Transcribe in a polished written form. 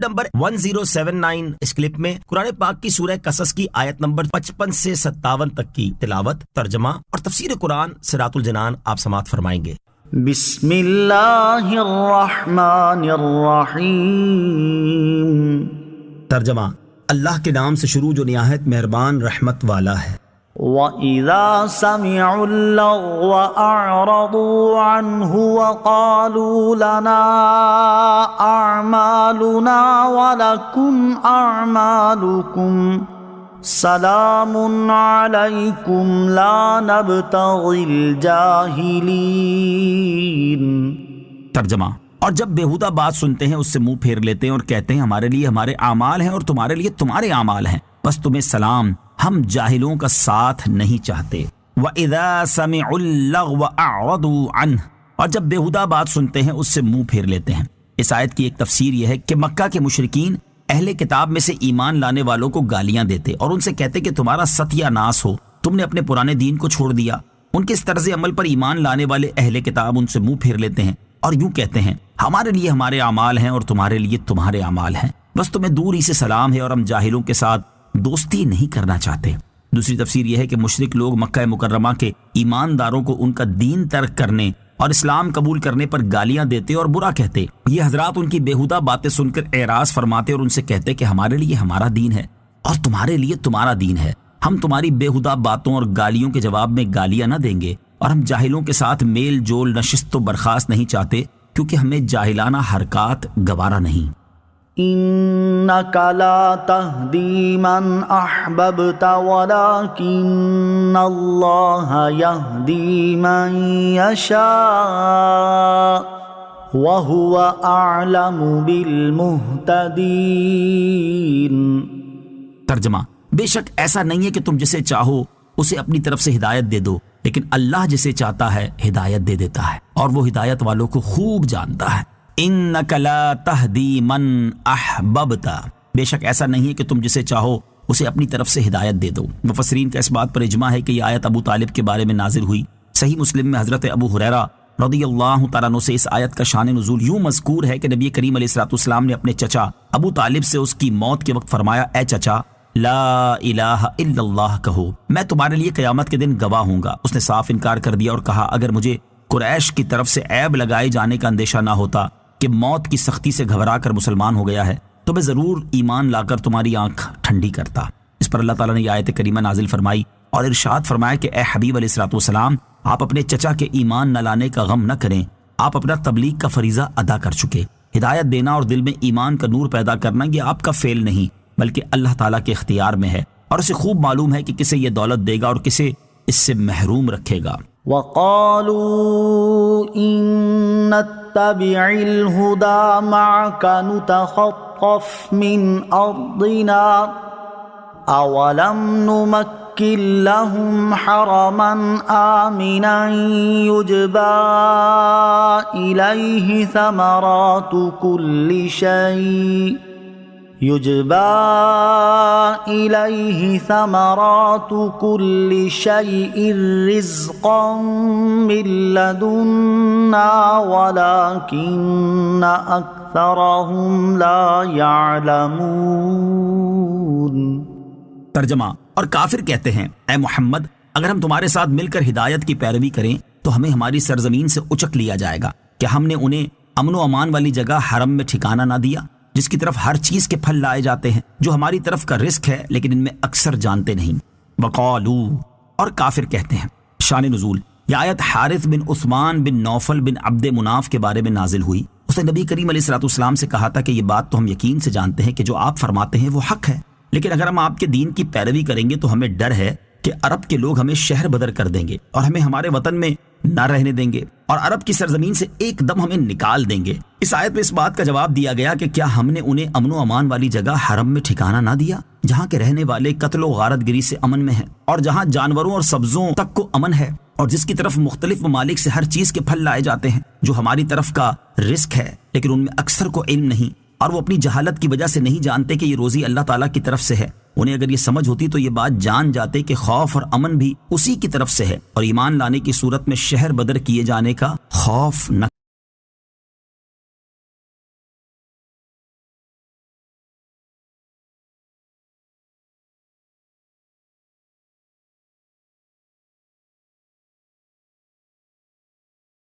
Number 1079 اس clip میں قرآن پاک کی سورہ قصص کی آیت نمبر 55 سے 57 تک کی تلاوت، ترجمہ اور تفسیر قرآن صراط الجنان آپ سماعت فرمائیں گے۔ بسم اللہ الرحمن الرحیم۔ ترجمہ، اللہ کے نام سے شروع جو نہایت مہربان رحمت والا ہے۔ وَإِذَا سَمِعُوا اللَّغْوَ أَعْرَضُوا عَنْهُ وَقَالُوا لَنَا أَعْمَالُنَا وَلَكُمْ أَعْمَالُكُمْ سَلَامٌ عَلَيْكُمْ لَا نَبْتَغِي الْجَاهِلِينَ۔ ترجمہ، اور جب بیہودہ بات سنتے ہیں اس سے منہ پھیر لیتے ہیں اور کہتے ہیں ہمارے لیے ہمارے اعمال ہیں اور تمہارے لیے تمہارے اعمال ہیں، بس تمہیں سلام، ہم جاہلوں کا ساتھ نہیں چاہتے۔ وَإِذَا سَمِعُوا اللَّغْوَ أَعْرَضُوا عَنْهُ، اور جب بیہودہ بات سنتے ہیں اس سے منہ پھیر لیتے ہیں۔ اس آیت کی ایک تفسیر یہ ہے کہ مکہ کے مشرکین اہل کتاب میں سے ایمان لانے والوں کو گالیاں دیتے اور ان سے کہتے کہ تمہارا ستیہ ناس ہو، تم نے اپنے پرانے دین کو چھوڑ دیا۔ ان کے اس طرز عمل پر ایمان لانے والے اہل کتاب ان سے منہ پھیر لیتے ہیں اور یوں کہتے ہیں ہمارے لیے ہمارے اعمال ہیں اور تمہارے لیے تمہارے اعمال ہیں، بس تمہیں دور ہی سے سلام ہے اور ہم جاہلوں کے ساتھ دوستی نہیں کرنا چاہتے۔ دوسری تفسیر یہ ہے کہ مشرک لوگ مکہ مکرمہ کے ایمانداروں کو ان کا دین ترک کرنے اور اسلام قبول کرنے پر گالیاں دیتے اور برا کہتے۔ یہ حضرات ان کی بیہودہ باتیں سن کر اعراض فرماتے اور ان سے کہتے کہ ہمارے لیے ہمارا دین ہے اور تمہارے لیے تمہارا دین ہے، ہم تمہاری بیہودہ باتوں اور گالیوں کے جواب میں گالیاں نہ دیں گے اور ہم جاہلوں کے ساتھ میل جول نشست و برخاست نہیں چاہتے، کیونکہ ہمیں جاہلانہ حرکات گوارا نہیں۔ إنك لا تهدي من أحببت ولكن الله يهدي من يشاء وهو أعلم بالمهتدين۔ ترجمہ، بے شک ایسا نہیں ہے کہ تم جسے چاہو اسے اپنی طرف سے ہدایت دے دو، لیکن اللہ جسے چاہتا ہے ہدایت دے دیتا ہے اور وہ ہدایت والوں کو خوب جانتا ہے۔ انک لا تہدی من احببت، بے شک ایسا نہیں ہے کہ تم جسے چاہو اسے اپنی طرف سے ہدایت دے دو۔ مفسرین کا اس بات پر اجماع ہے کہ یہ آیت ابو طالب کے بارے میں نازل ہوئی۔ صحیح مسلم میں حضرت ابو ہریرہ رضی اللہ تعالیٰ عنہ سے اس آیت کا شان نزول یوں مذکور ہے کہ نبی کریم علیہ الصلوۃ والسلام نے اپنے چچا ابو طالب سے اس کی موت کے وقت فرمایا، اے چچا، لا الہ الا اللہ کہو، میں تمہارے لیے قیامت کے دن گواہ ہوں گا۔ اس نے صاف انکار کر دیا اور کہا اگر مجھے قریش کی طرف سے عیب لگائے جانے کا اندیشہ نہ ہوتا کہ موت کی سختی سے گھبرا کر مسلمان ہو گیا ہے تو میں ضرور ایمان لا کر تمہاری آنکھ ٹھنڈی کرتا۔ اس پر اللہ تعالیٰ نے یہ آیت کریمہ نازل فرمائی اور ارشاد فرمایا کہ اے حبیب علیہ الصلوۃ والسلام، آپ اپنے چچا کے ایمان نہ لانے کا غم نہ کریں، آپ اپنا تبلیغ کا فریضہ ادا کر چکے۔ ہدایت دینا اور دل میں ایمان کا نور پیدا کرنا یہ آپ کا فعل نہیں بلکہ اللہ تعالیٰ کے اختیار میں ہے، اور اسے خوب معلوم ہے کہ کسے یہ دولت دے گا اور کسے اس سے محروم رکھے گا۔ وقالوا إن نتبع الهدى معك نتخطف من أرضنا أولم نمكن لهم حرما آمنا يجبى إليه ثمرات كل شيء رزقا من لدنا ولكن أكثرهم لا يعلمون۔ ترجمہ، اور کافر کہتے ہیں اے محمد، اگر ہم تمہارے ساتھ مل کر ہدایت کی پیروی کریں تو ہمیں ہماری سرزمین سے اچک لیا جائے گا۔ کیا ہم نے انہیں امن و امان والی جگہ حرم میں ٹھکانہ نہ دیا جس کی طرف ہر چیز کے پھل لائے جاتے ہیں، جو ہماری طرف کا رزق ہے لیکن ان میں اکثر جانتے نہیں۔ وقالو، اور کافر کہتے ہیں۔ شان نزول، یہ آیت حارث بن عثمان بن نوفل بن عبد مناف کے بارے میں نازل ہوئی۔ اس نے نبی کریم علیہ الصلوۃ والسلام سے کہا تھا کہ یہ بات تو ہم یقین سے جانتے ہیں کہ جو آپ فرماتے ہیں وہ حق ہے، لیکن اگر ہم آپ کے دین کی پیروی کریں گے تو ہمیں ڈر ہے کہ عرب کے لوگ ہمیں شہر بدر کر دیں گے اور ہمیں ہمارے وطن میں نہ رہنے دیں گے اور عرب کی سرزمین سے ایک دم ہمیں نکال دیں گے۔ اس آیت میں اس بات کا جواب دیا گیا کہ کیا ہم نے انہیں امن و امان والی جگہ حرم میں ٹھکانہ نہ دیا جہاں کے رہنے والے قتل و غارت گری سے امن میں ہیں اور جہاں جانوروں اور سبزوں تک کو امن ہے اور جس کی طرف مختلف ممالک سے ہر چیز کے پھل لائے جاتے ہیں جو ہماری طرف کا رزق ہے، لیکن ان میں اکثر کو علم نہیں اور وہ اپنی جہالت کی وجہ سے نہیں جانتے کہ یہ روزی اللہ تعالیٰ کی طرف سے ہے۔ انہیں اگر یہ سمجھ ہوتی تو یہ بات جان جاتے کہ خوف اور امن بھی اسی کی طرف سے ہے اور ایمان لانے کی صورت میں شہر بدر کیے جانے کا خوف نہ